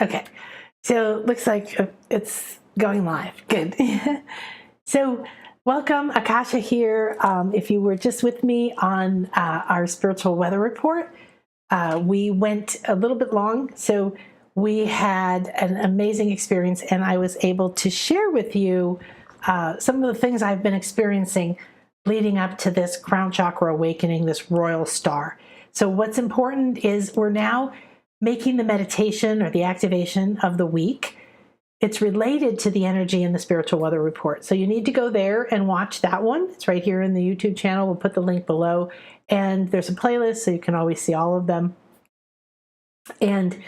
Okay, so looks like it's going live. Good. So welcome, Akasha here. If you were just with me on our spiritual weather report, we went a little bit long. So we had an amazing experience, and I was able to share with you some of the things I've been experiencing leading up to this Crown Chakra Awakening, this Royal Star. So what's important is we're now making the meditation or the activation of the week. It's related to the energy in the spiritual weather report. So you need to go there and watch that one. It's right here in the YouTube channel. We'll put the link below. And there's a playlist, so you can always see all of them. And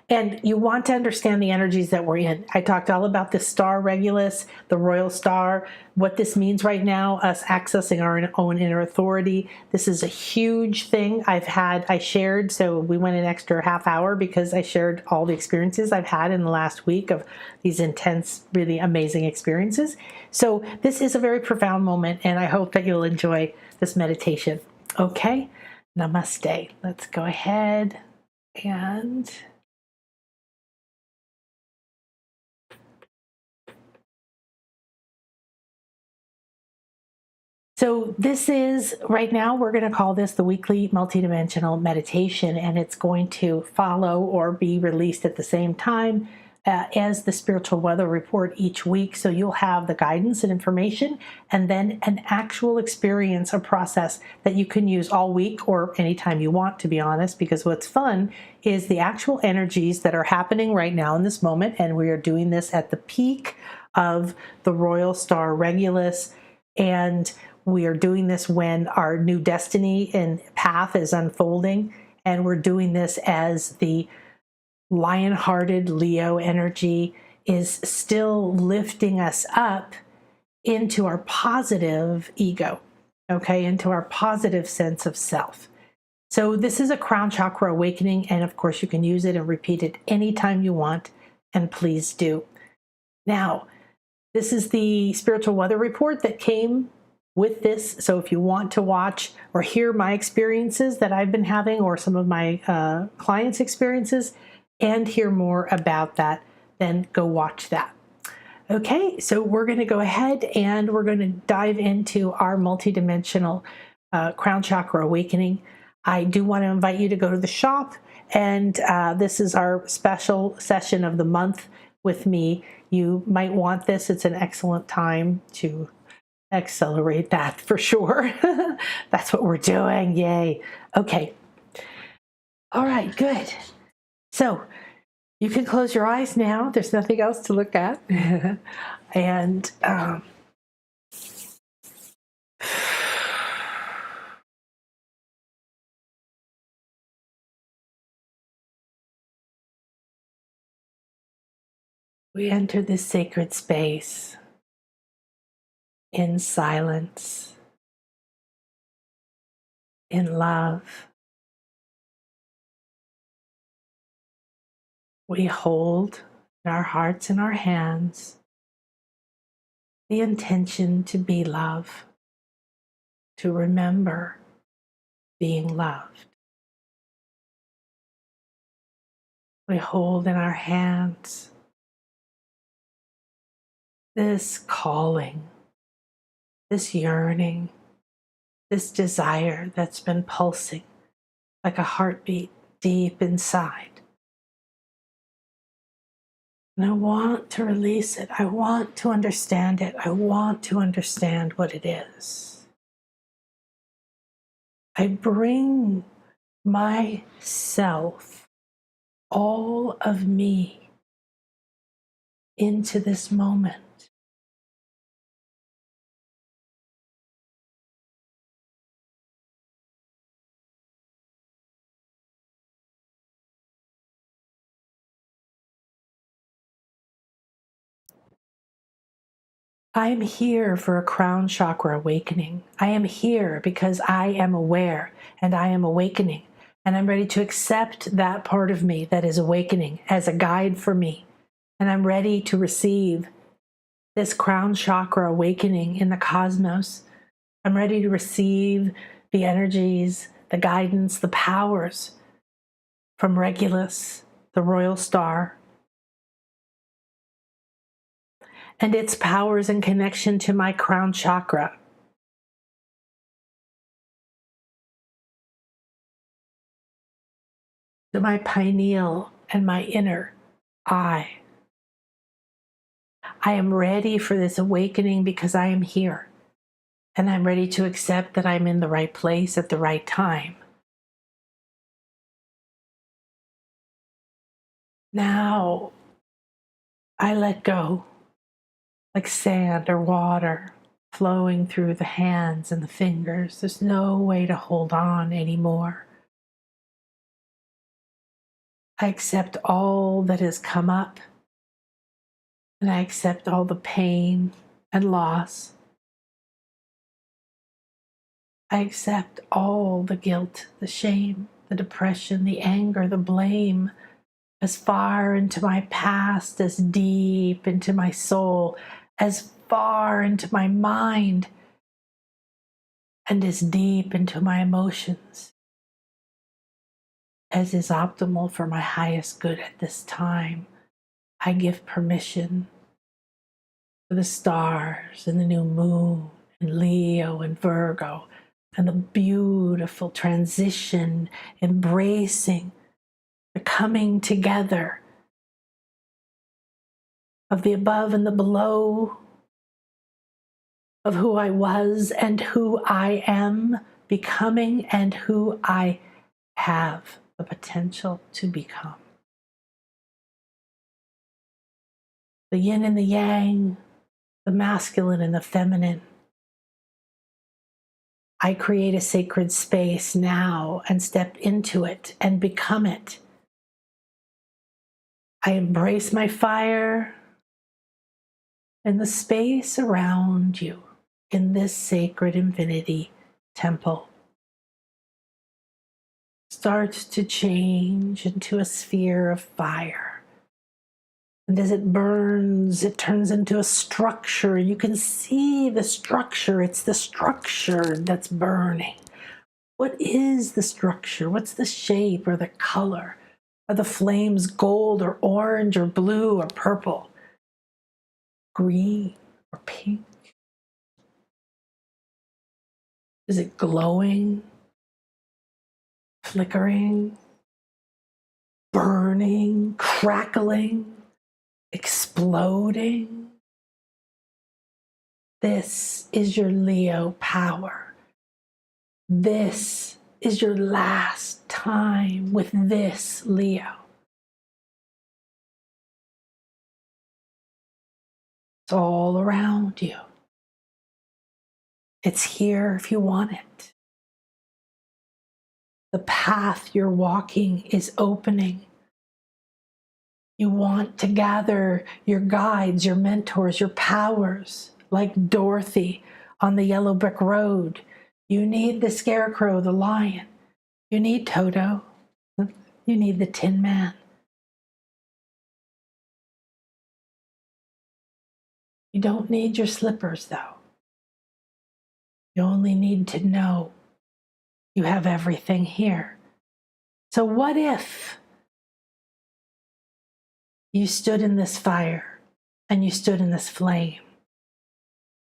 and you want to understand the energies that we're in. I talked all about the Star Regulus, the Royal Star, what this means right now, us accessing our own inner authority. This is a huge thing I shared, so we went an extra half hour because I shared all the experiences I've had in the last week of these intense, really amazing experiences. So this is a very profound moment, and I hope that you'll enjoy this meditation. Okay? Namaste. Let's go ahead and so this is, right now, we're going to call this the weekly multidimensional meditation, and it's going to follow or be released at the same time as the spiritual weather report each week. So you'll have the guidance and information, and then an actual experience or process that you can use all week or anytime you want, to be honest, because what's fun is the actual energies that are happening right now in this moment. And we are doing this at the peak of the Royal Star Regulus, and we are doing this when our new destiny and path is unfolding, and we're doing this as the lion-hearted Leo energy is still lifting us up into our positive ego, okay, into our positive sense of self. So this is a Crown Chakra Awakening, and of course you can use it and repeat it anytime you want, and please do. Now, this is the spiritual weather report that came with this. So if you want to watch or hear my experiences that I've been having, or some of my clients' experiences, and hear more about that, then go watch that. Okay, so we're going to go ahead and we're going to dive into our multidimensional Crown Chakra Awakening. I do want to invite you to go to the shop, and this is our special session of the month with me. You might want this. It's an excellent time to accelerate that for sure. That's what we're doing. Yay. Okay. All right, good. So you can close your eyes now. There's nothing else to look at. And we enter this sacred space in silence, in love. We hold in our hearts and our hands the intention to be love, to remember being loved. We hold in our hands this calling, this yearning, this desire that's been pulsing like a heartbeat deep inside. And I want to release it. I want to understand it. I want to understand what it is. I bring myself, all of me, into this moment. I am here for a Crown Chakra Awakening. I am here because I am aware and I am awakening. And I'm ready to accept that part of me that is awakening as a guide for me. And I'm ready to receive this Crown Chakra Awakening in the cosmos. I'm ready to receive the energies, the guidance, the powers from Regulus, the Royal Star, and its powers in connection to my crown chakra. To my pineal and my inner eye. I am ready for this awakening because I am here, and I'm ready to accept that I'm in the right place at the right time. Now, I let go, like sand or water flowing through the hands and the fingers. There's no way to hold on anymore. I accept all that has come up, and I accept all the pain and loss. I accept all the guilt, the shame, the depression, the anger, the blame, as far into my past, as deep into my soul, as far into my mind, and as deep into my emotions, as is optimal for my highest good at this time. I give permission for the stars and the new moon and Leo and Virgo and the beautiful transition, embracing the coming together of the above and the below, of who I was and who I am becoming and who I have the potential to become. The yin and the yang, the masculine and the feminine. I create a sacred space now and step into it and become it. I embrace my fire and the space around you in this sacred infinity temple starts to change into a sphere of fire. And as it burns, it turns into a structure. You can see the structure. It's the structure that's burning. What is the structure? What's the shape or the color? Are the flames gold or orange or blue or purple? Green or pink? Is it glowing? Flickering? Burning? Crackling? Exploding? This is your Leo power. This is your last time with this Leo. It's all around you. It's here if you want it. The path you're walking is opening. You want to gather your guides, your mentors, your powers, like Dorothy on the yellow brick road. You need the scarecrow, the lion. You need Toto. You need the Tin Man. You don't need your slippers, though. You only need to know you have everything here. So what if you stood in this fire and you stood in this flame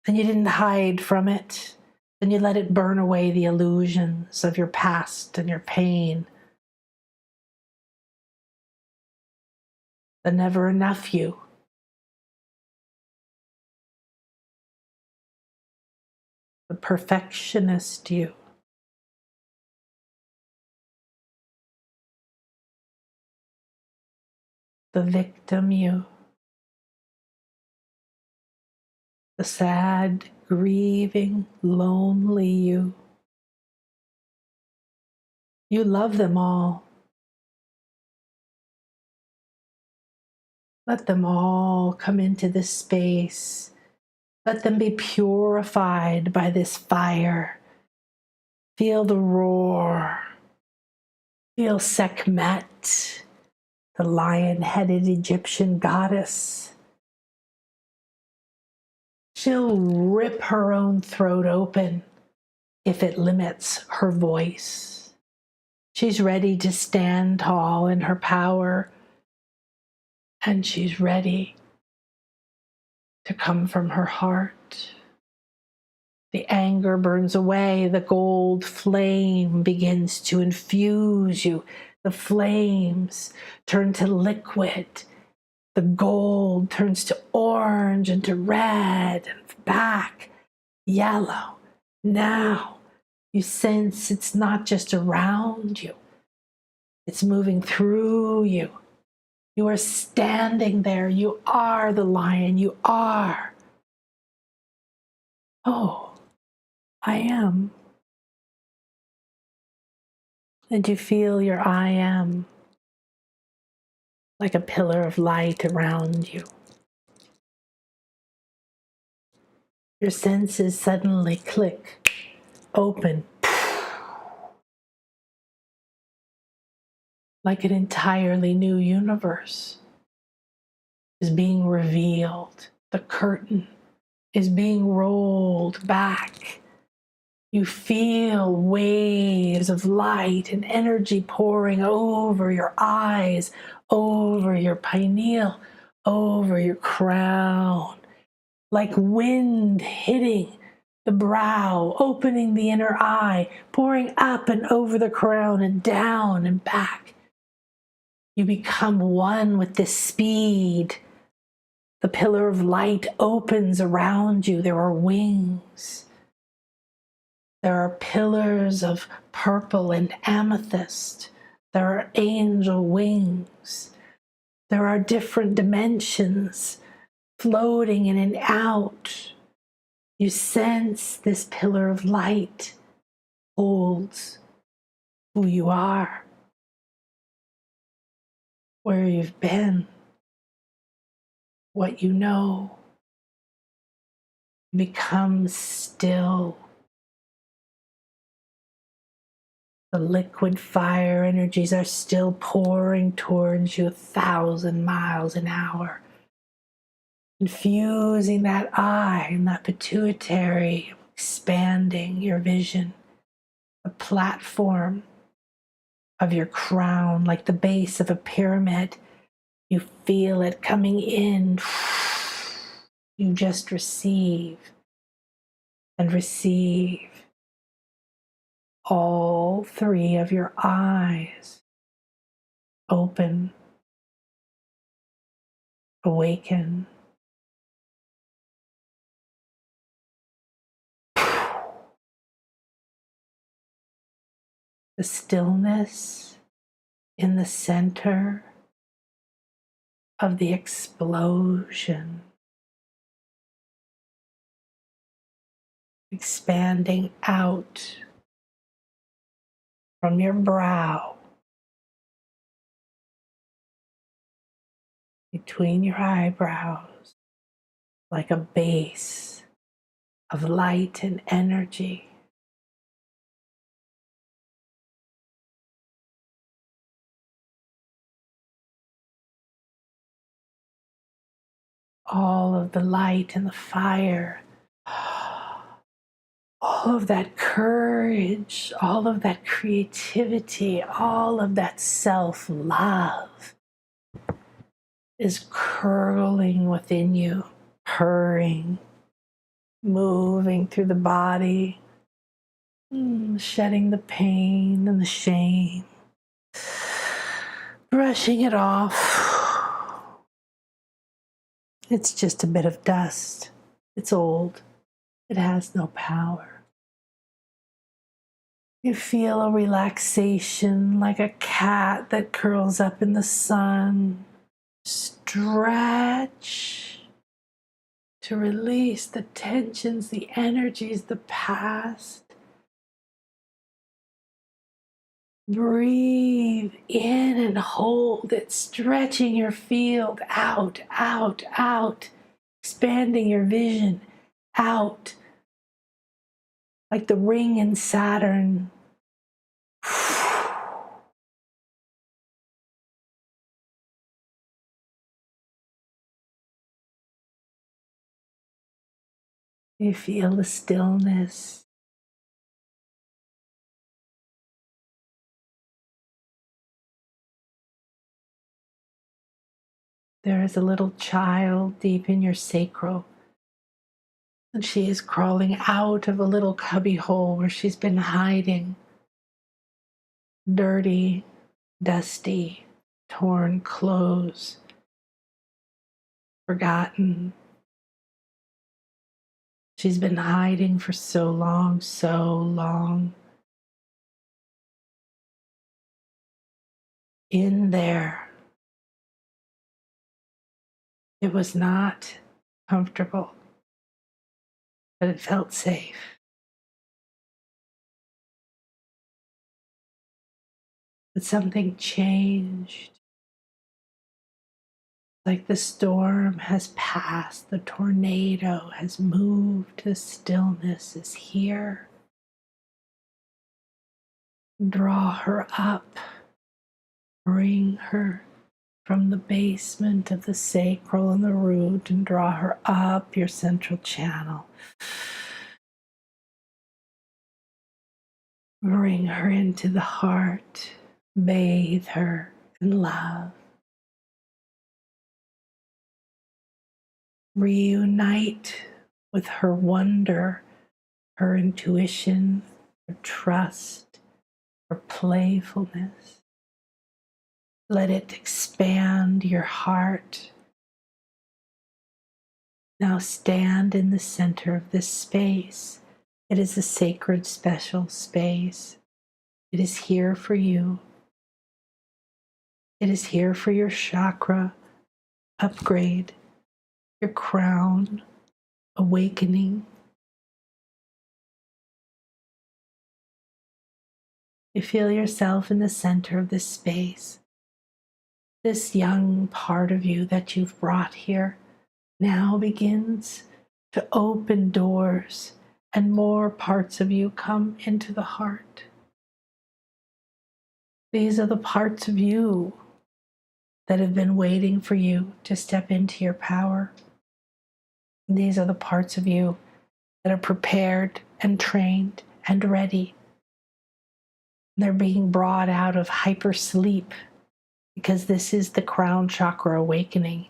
and you didn't hide from it and you let it burn away the illusions of your past and your pain, the never enough you, the perfectionist you, the victim you, the sad, grieving, lonely you. You love them all. Let them all come into this space. Let them be purified by this fire. Feel the roar. Feel Sekhmet, the lion-headed Egyptian goddess. She'll rip her own throat open if it limits her voice. She's ready to stand tall in her power, and she's ready to come from her heart. The anger burns away. The gold flame begins to infuse you. The flames turn to liquid. The gold turns to orange and to red and back yellow. Now you sense it's not just around you. It's moving through you. You are standing there. You are the lion. You are. Oh, I am. And you feel your I am like a pillar of light around you. Your senses suddenly click, open, like an entirely new universe is being revealed. The curtain is being rolled back. You feel waves of light and energy pouring over your eyes, over your pineal, over your crown, like wind hitting the brow, opening the inner eye, pouring up and over the crown and down and back. You become one with this speed. The pillar of light opens around you. There are wings. There are pillars of purple and amethyst. There are angel wings. There are different dimensions floating in and out. You sense this pillar of light holds who you are, where you've been, what you know. Become still. The liquid fire energies are still pouring towards you 1,000 miles an hour, infusing that eye and that pituitary, expanding your vision. The platform of your crown, like the base of a pyramid, you feel it coming in. You just receive and receive. All three of your eyes open, awaken. The stillness in the center of the explosion, expanding out from your brow, between your eyebrows, like a base of light and energy. All of the light and the fire, all of that courage, all of that creativity, all of that self-love is curling within you, purring, moving through the body, shedding the pain and the shame, brushing it off. It's just a bit of dust. It's old. It has no power. You feel a relaxation like a cat that curls up in the sun. Stretch to release the tensions, the energies, the past. Breathe in and hold it, stretching your field out, out, out, expanding your vision out, like the ring in Saturn. You feel the stillness. There is a little child deep in your sacral, and she is crawling out of a little cubby hole where she's been hiding. Dirty, dusty, torn clothes, forgotten. She's been hiding for so long, so long. In there, it was not comfortable, but it felt safe. But something changed. Like the storm has passed, the tornado has moved, the stillness is here. Draw her up, bring her from the basement of the sacral and the root and draw her up your central channel. Bring her into the heart, bathe her in love. Reunite with her wonder, her intuition, her trust, her playfulness. Let it expand your heart. Now stand in the center of this space. It is a sacred, special space. It is here for you. It is here for your chakra upgrade, your crown awakening. You feel yourself in the center of this space. This young part of you that you've brought here now begins to open doors, and more parts of you come into the heart. These are the parts of you that have been waiting for you to step into your power. These are the parts of you that are prepared and trained and ready. They're being brought out of hyper sleep because this is the Crown Chakra Awakening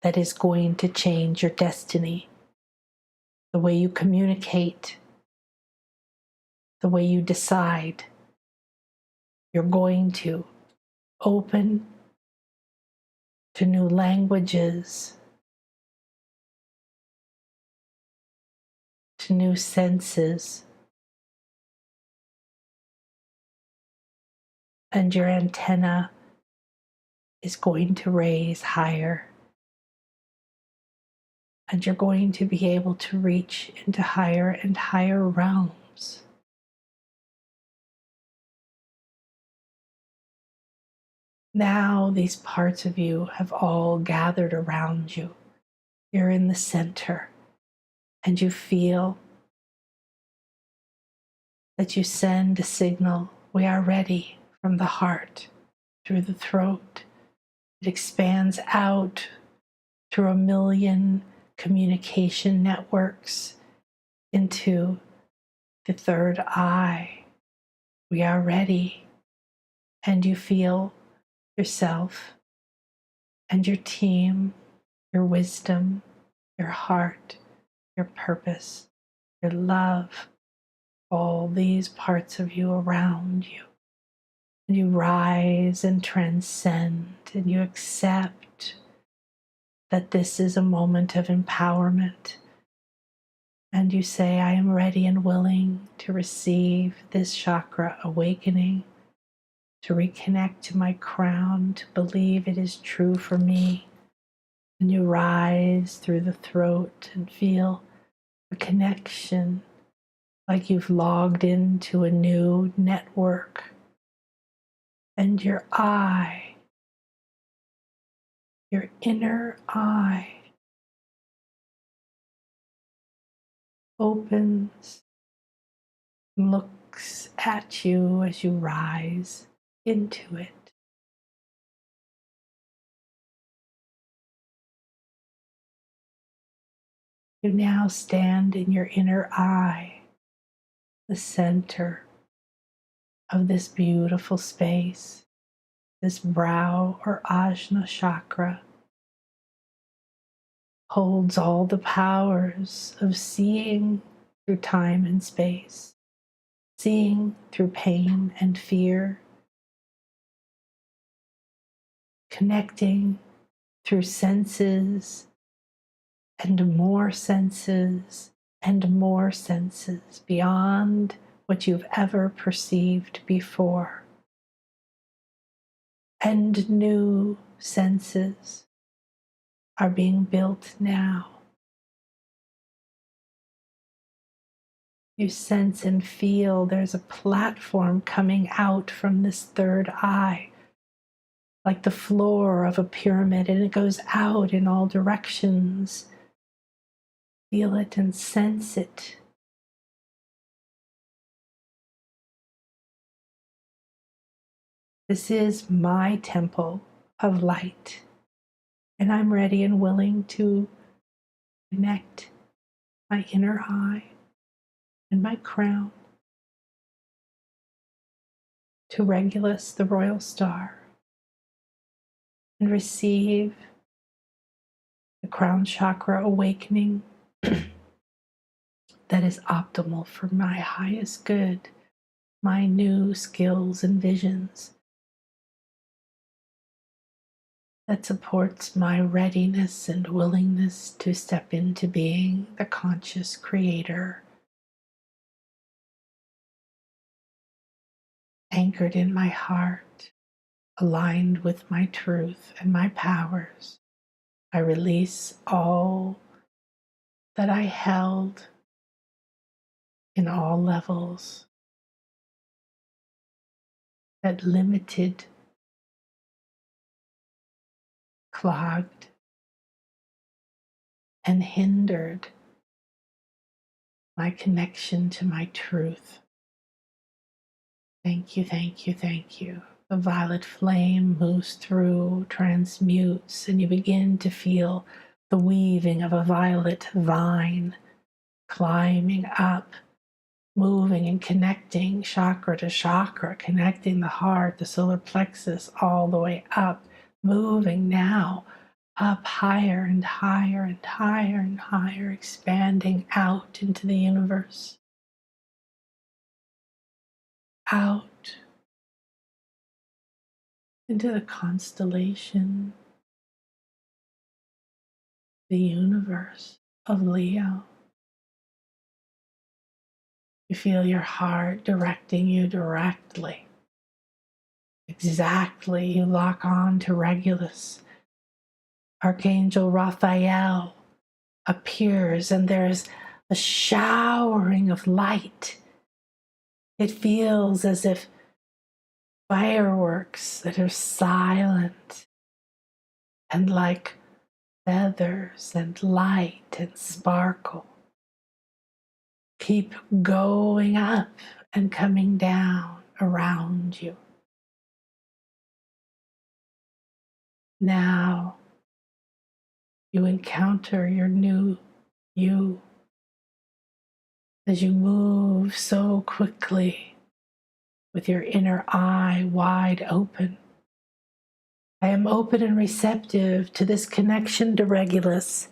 that is going to change your destiny. The way you communicate, the way you decide. You're going to open to new languages, to new senses, and your antenna is going to raise higher, and you're going to be able to reach into higher and higher realms. Now these parts of you have all gathered around you. You're in the center, and you feel that you send a signal. We are ready from the heart, through the throat. It expands out through 1,000,000 communication networks into the third eye. We are ready, and you feel yourself and your team, your wisdom, your heart, your purpose, your love, all these parts of you around you. And you rise and transcend, and you accept that this is a moment of empowerment. And you say, I am ready and willing to receive this chakra awakening, to reconnect to my crown, to believe it is true for me. And you rise through the throat and feel a connection, like you've logged into a new network. And your eye, your inner eye, opens, looks at you as you rise into it. You now stand in your inner eye, the center of this beautiful space, this brow or ajna chakra. holds all the powers of seeing through time and space, seeing through pain and fear, connecting through senses and more senses and more senses beyond what you've ever perceived before, and new senses are being built now. You sense and feel there's a platform coming out from this third eye, like the floor of a pyramid, and it goes out in all directions. Feel it and sense it. This is my temple of light, and I'm ready and willing to connect my inner eye and my crown to Regulus, the Royal Star, and receive the Crown Chakra Awakening that is optimal for my highest good, my new skills and visions, that supports my readiness and willingness to step into being the conscious creator, anchored in my heart, aligned with my truth and my powers. I release all that I held in all levels that limited, clogged, and hindered my connection to my truth. Thank you, thank you, thank you. The violet flame moves through, transmutes, and you begin to feel the weaving of a violet vine climbing up, moving and connecting chakra to chakra, connecting the heart, the solar plexus, all the way up, moving now up higher and higher and higher and higher, expanding out into the universe, out into the constellation, the universe of Leo. You feel your heart directing you directly. Exactly, you lock on to Regulus. Archangel Raphael appears, and there's a showering of light. It feels as if fireworks that are silent and like feathers and light and sparkle keep going up and coming down around you. Now you encounter your new you as you move so quickly with your inner eye wide open. I am open and receptive to this connection to Regulus,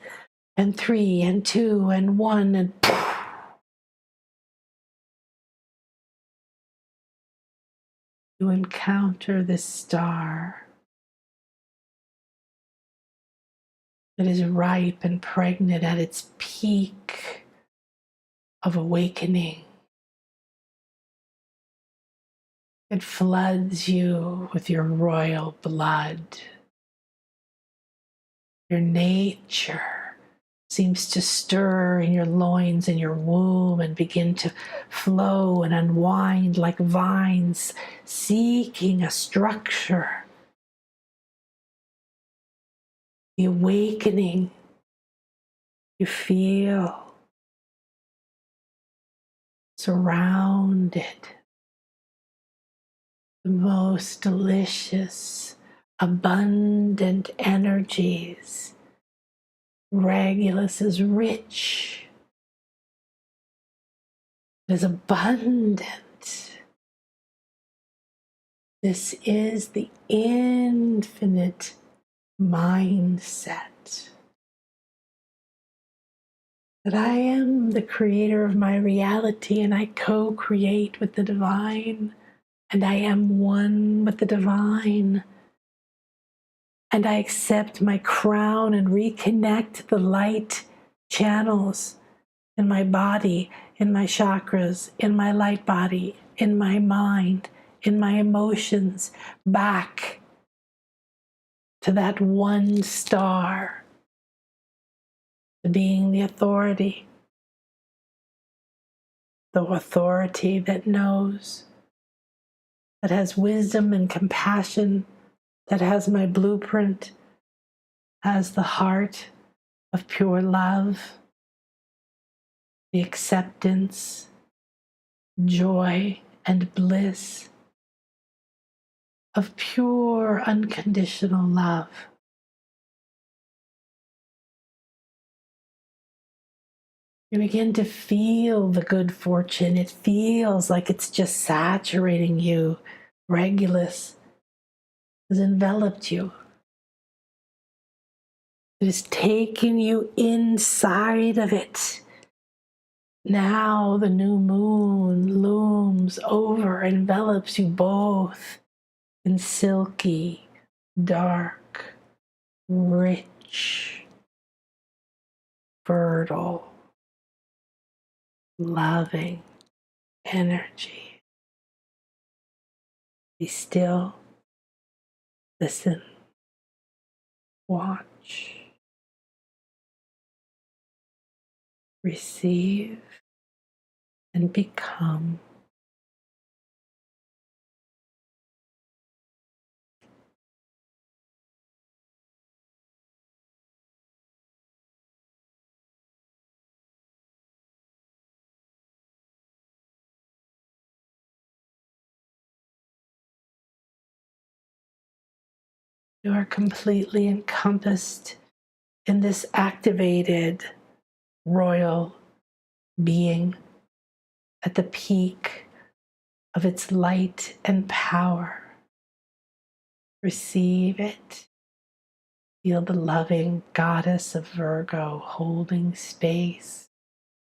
and 3 and 2 and 1 and you encounter this star that is ripe and pregnant at its peak of awakening. It floods you with your royal blood. Your nature seems to stir in your loins and your womb and begin to flow and unwind like vines, seeking a structure. The awakening you feel surrounded. The most delicious, abundant energies. Regulus is rich. It is abundant. This is the infinite mindset. that I am the creator of my reality and I co-create with the divine, and I am one with the divine. And I accept my crown and reconnect the light channels in my body, in my chakras, in my light body, in my mind, in my emotions, back to that one star, to being the authority that knows, that has wisdom and compassion, that has my blueprint, has the heart of pure love, the acceptance, joy, and bliss of pure unconditional love. You begin to feel the good fortune. It feels like it's just saturating you. Regulus has enveloped you. It has taken you inside of it. Now the new moon looms over, envelops you both in silky, dark, rich, fertile, loving energy. Be still, listen, watch, receive, and become. You are completely encompassed in this activated royal being at the peak of its light and power. Receive it. Feel the loving goddess of Virgo holding space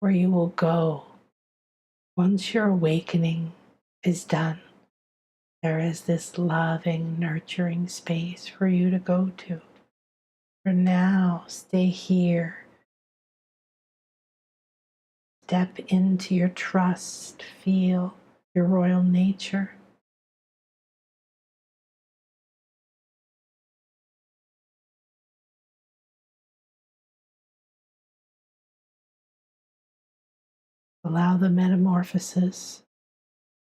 where you will go once your awakening is done. There is this loving, nurturing space for you to go to. For now, stay here. Step into your trust. Feel your royal nature. Allow the metamorphosis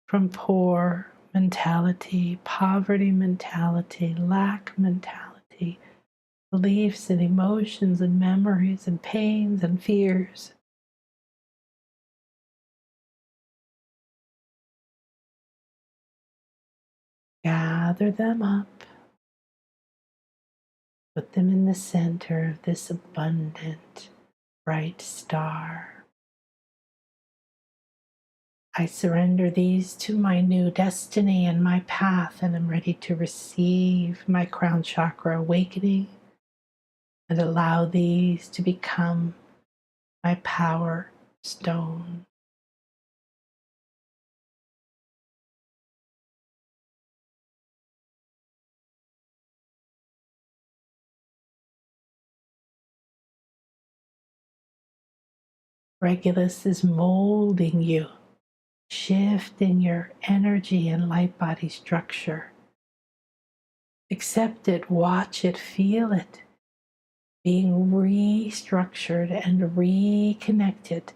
from poor mentality, poverty mentality, lack mentality, beliefs and emotions and memories and pains and fears. Gather them up, put them in the center of this abundant, bright star. I surrender these to my new destiny and my path, and am ready to receive my Crown Chakra Awakening and allow these to become my power stone. Regulus is molding you, shifting your energy and light body structure. Accept it, watch it, feel it, being restructured and reconnected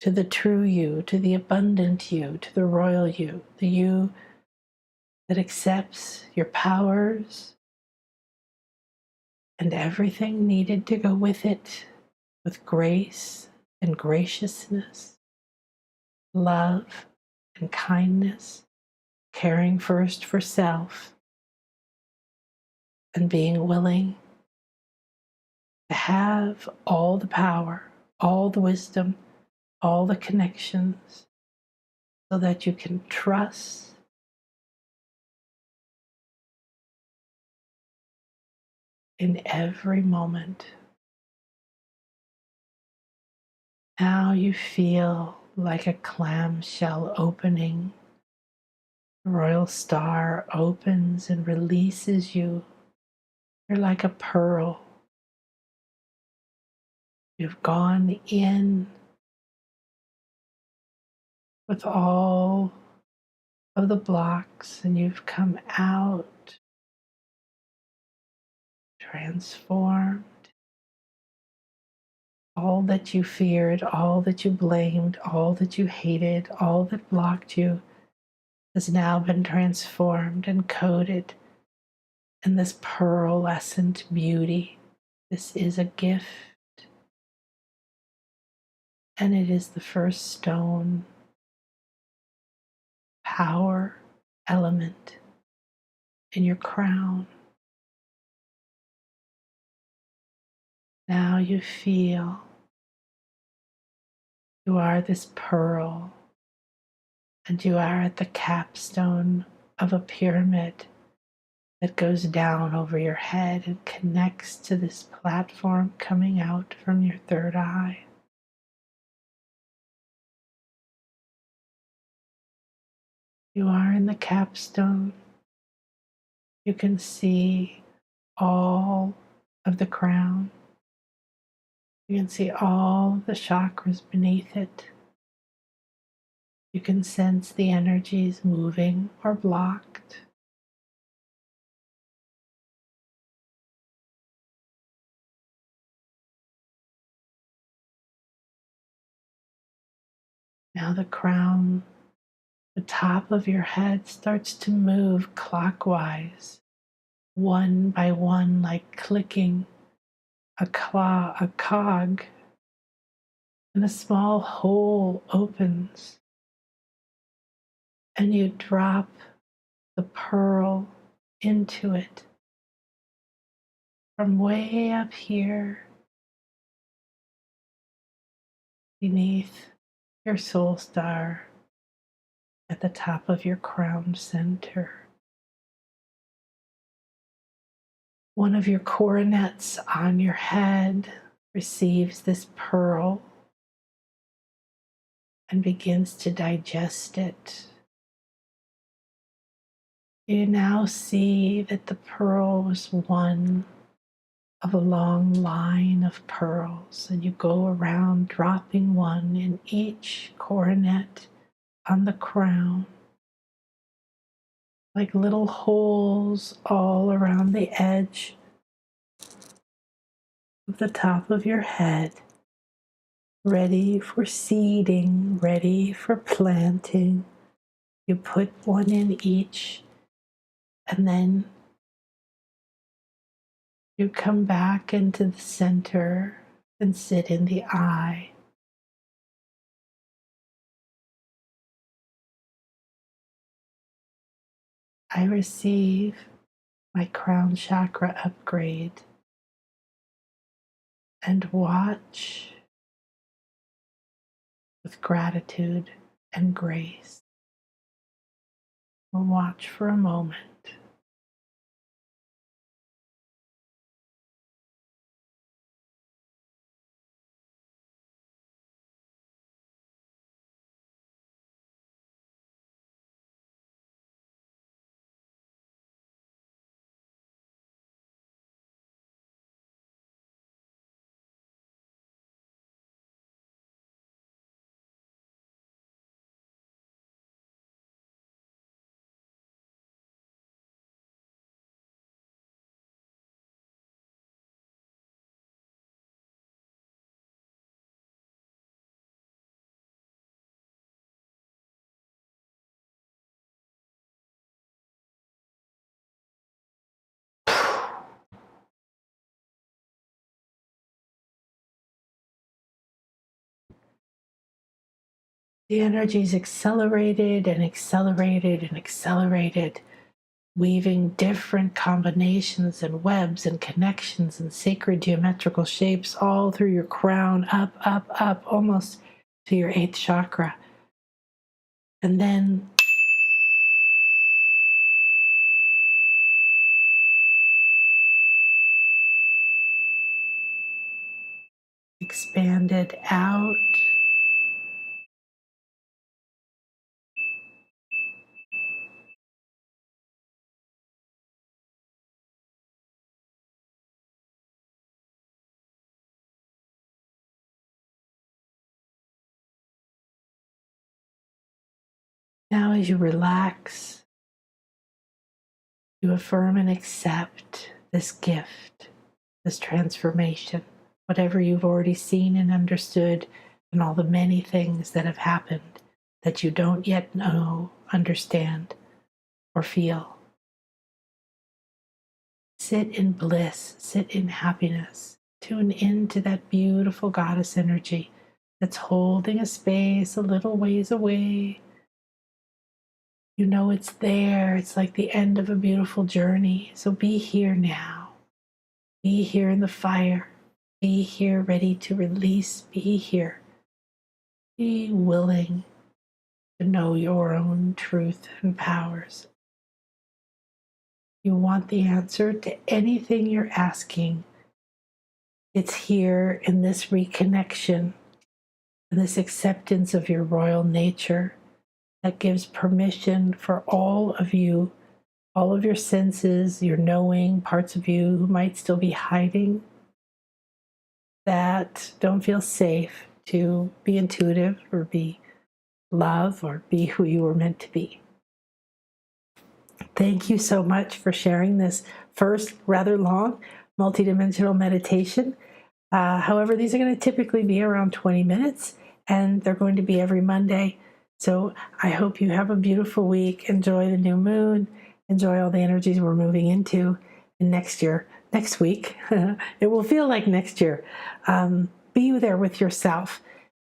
to the true you, to the abundant you, to the royal you, the you that accepts your powers and everything needed to go with it, with grace and graciousness, love and kindness, caring first for self, and being willing to have all the power, all the wisdom, all the connections, so that you can trust in every moment Now you feel like a clamshell opening. The Royal Star opens and releases you. You're like a pearl. You've gone in with all of the blocks and you've come out transformed. All that you feared, all that you blamed, all that you hated, all that blocked you has now been transformed and coated in this pearlescent beauty. This is a gift, and it is the first stone, power element in your crown. Now you feel you are this pearl, and you are at the capstone of a pyramid that goes down over your head and connects to this platform coming out from your third eye. You are in the capstone. You can see all of the crown. You can see all the chakras beneath it. You can sense the energies moving or blocked. Now the crown, the top of your head starts to move clockwise, one by one, like clicking a cog, and a small hole opens, and you drop the pearl into it from way up here beneath your soul star at the top of your crown center. One of your coronets on your head receives this pearl and begins to digest it. You now see that the pearl was one of a long line of pearls, and you go around dropping one in each coronet on the crown, like little holes all around the edge of the top of your head, ready for seeding, ready for planting. You put one in each, and then you come back into the center and sit in the eye. I receive my crown chakra upgrade and watch with gratitude and grace. We'll watch for a moment. The energy is accelerated and accelerated and accelerated, weaving different combinations and webs and connections and sacred geometrical shapes all through your crown, up, up, up, almost to your 8th chakra. And then expanded out. Now, as you relax, you affirm and accept this gift, this transformation, whatever you've already seen and understood, and all the many things that have happened that you don't yet know, understand, or feel. Sit in bliss, sit in happiness, tune into that beautiful goddess energy that's holding a space a little ways away. You know it's there. It's like the end of a beautiful journey. So be here now. Be here in the fire. Be here ready to release. Be here. Be willing to know your own truth and powers. You want the answer to anything you're asking. It's here in this reconnection and this acceptance of your royal nature that gives permission for all of you, all of your senses, your knowing, parts of you who might still be hiding, that don't feel safe to be intuitive or be love or be who you were meant to be. Thank you so much for sharing this first rather long multidimensional meditation. However, these are going to typically be around 20 minutes, and they're going to be every Monday. So I hope you have a beautiful week. Enjoy the new moon. Enjoy all the energies we're moving into. And next week, it will feel like next year. Be there with yourself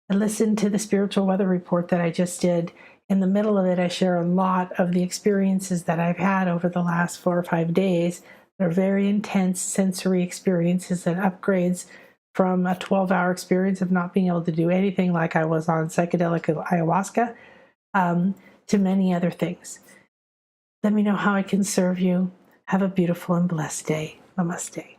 and listen to the spiritual weather report that I just did. In the middle of it, I share a lot of the experiences that I've had over the last 4 or 5 days. They're very intense sensory experiences and upgrades from a 12-hour experience of not being able to do anything like I was on psychedelic ayahuasca, to many other things. Let me know how I can serve you. Have a beautiful and blessed day. Namaste.